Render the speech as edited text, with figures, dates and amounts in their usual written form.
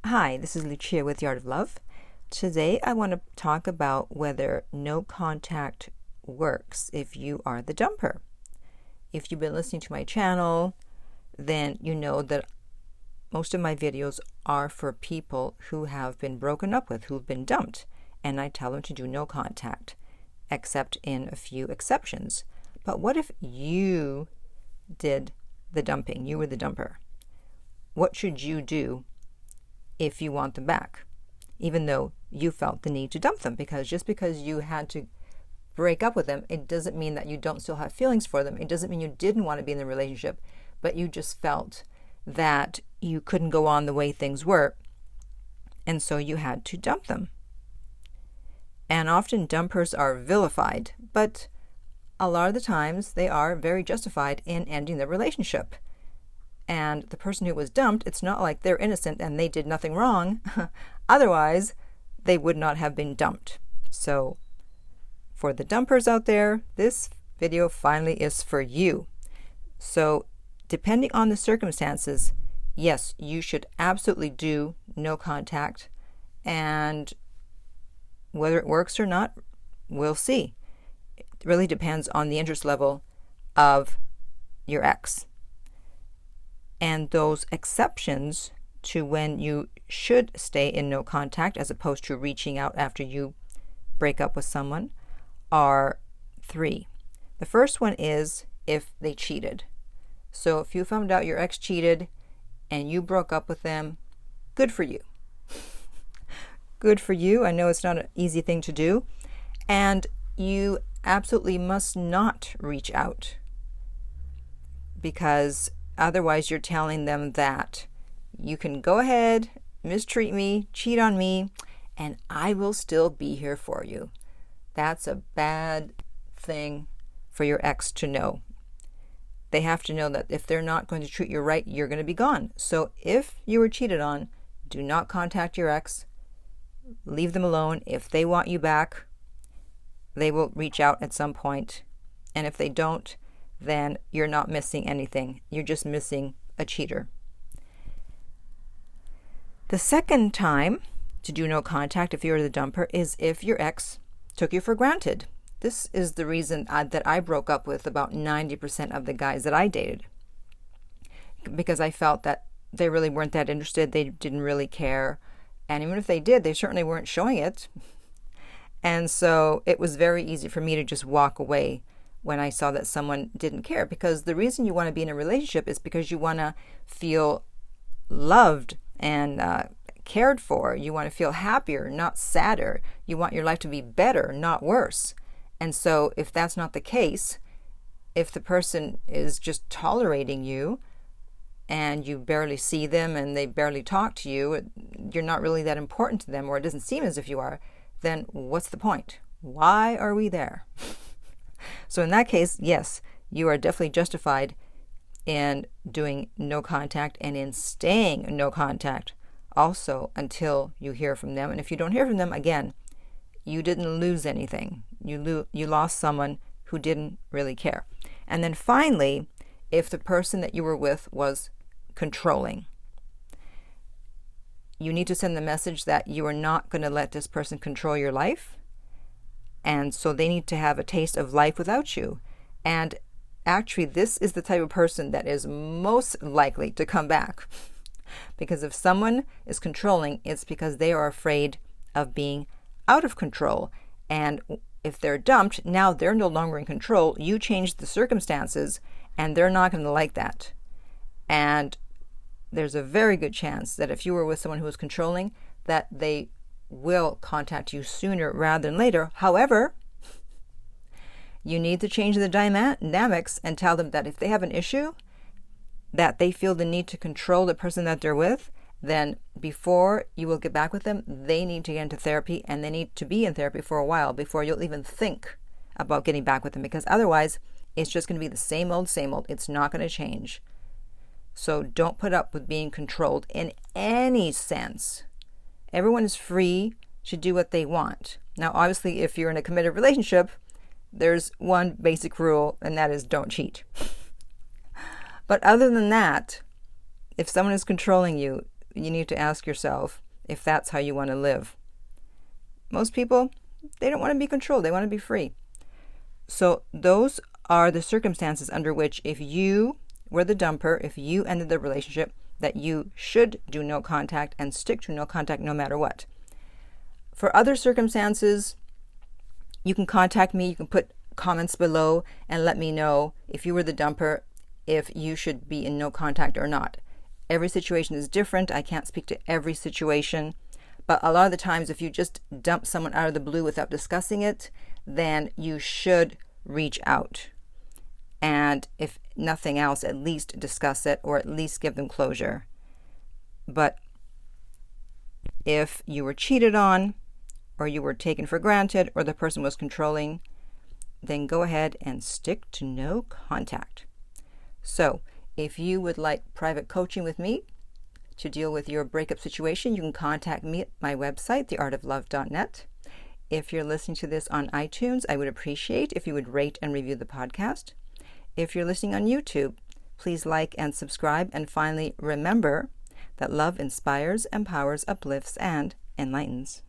Hi, this is Lucia with The Art of Love. Today I want to talk about whether no contact works if you are the dumper. If you've been listening to my channel, then you know that most of my videos are for people who have been broken up with, who've been dumped, and I tell them to do no contact, except in a few exceptions. But what if you did the dumping? You were the dumper. What should you do if you want them back, even though you felt the need to dump them? Because just because you had to break up with them, it doesn't mean that you don't still have feelings for them. It doesn't mean you didn't want to be in the relationship, but you just felt that you couldn't go on the way things were, and so you had to dump them. And often dumpers are vilified, but a lot of the times they are very justified in ending the relationship. And the person who was dumped, it's not like they're innocent and they did nothing wrong. Otherwise, they would not have been dumped. So for the dumpers out there, this video finally is for you. So depending on the circumstances, yes, you should absolutely do no contact. And whether it works or not, we'll see. It really depends on the interest level of your ex. And those exceptions to when you should stay in no contact as opposed to reaching out after you break up with someone are three. The first one is if they cheated. So if you found out your ex cheated and you broke up with them, good for you. Good for you. I know it's not an easy thing to do. And you absolutely must not reach out, because otherwise you're telling them that you can go ahead, mistreat me, cheat on me, and I will still be here for you. That's a bad thing for your ex to know. They have to know that if they're not going to treat you right, you're going to be gone. So if you were cheated on, do not contact your ex. Leave them alone. If they want you back, they will reach out at some point. And if they don't, then you're not missing anything. You're just missing a cheater. The second time to do no contact if you're the dumper is if your ex took you for granted. This is the reason that I broke up with about 90% of the guys that I dated, because I felt that they really weren't that interested. They didn't really care. And even if they did, they certainly weren't showing it. And so it was very easy for me to just walk away when I saw that someone didn't care, because the reason you want to be in a relationship is because you want to feel loved and cared for. You want to feel happier, not sadder. You want your life to be better, not worse. And so if that's not the case, if the person is just tolerating you and you barely see them and they barely talk to you, you're not really that important to them, or it doesn't seem as if you are, then what's the point? Why are we there? So in that case, yes, you are definitely justified in doing no contact and in staying no contact also until you hear from them. And if you don't hear from them, again, you didn't lose anything. You lost someone who didn't really care. And then finally, if the person that you were with was controlling, you need to send the message that you are not going to let this person control your life. And so they need to have a taste of life without you. And actually, this is the type of person that is most likely to come back. Because if someone is controlling, it's because they are afraid of being out of control. And if they're dumped, now they're no longer in control. You changed the circumstances, and they're not going to like that. And there's a very good chance that if you were with someone who was controlling, that they will contact you sooner rather than later. However, you need to change the dynamics and tell them that if they have an issue, that they feel the need to control the person that they're with, then before you will get back with them, they need to get into therapy, and they need to be in therapy for a while before you'll even think about getting back with them, because otherwise it's just going to be the same old, same old. It's not going to change. So don't put up with being controlled in any sense. Everyone is free to do what they want. Now, obviously, if you're in a committed relationship, there's one basic rule, and that is don't cheat. But other than that, if someone is controlling you, you need to ask yourself if that's how you want to live. Most people, they don't want to be controlled. They want to be free. So those are the circumstances under which, if you were the dumper, if you ended the relationship, that you should do no contact and stick to no contact no matter what. For other circumstances, you can contact me. You can put comments below and let me know, if you were the dumper, if you should be in no contact or not. Every situation is different. I can't speak to every situation. But a lot of the times, if you just dump someone out of the blue without discussing it, then you should reach out. And if nothing else, at least discuss it, or at least give them closure. But if you were cheated on, or you were taken for granted, or the person was controlling, then go ahead and stick to no contact. So if you would like private coaching with me to deal with your breakup situation, you can contact me at my website, theartoflove.net. If you're listening to this on iTunes, I would appreciate if you would rate and review the podcast. If you're listening on YouTube, please like and subscribe. And finally, remember that love inspires, empowers, uplifts, and enlightens.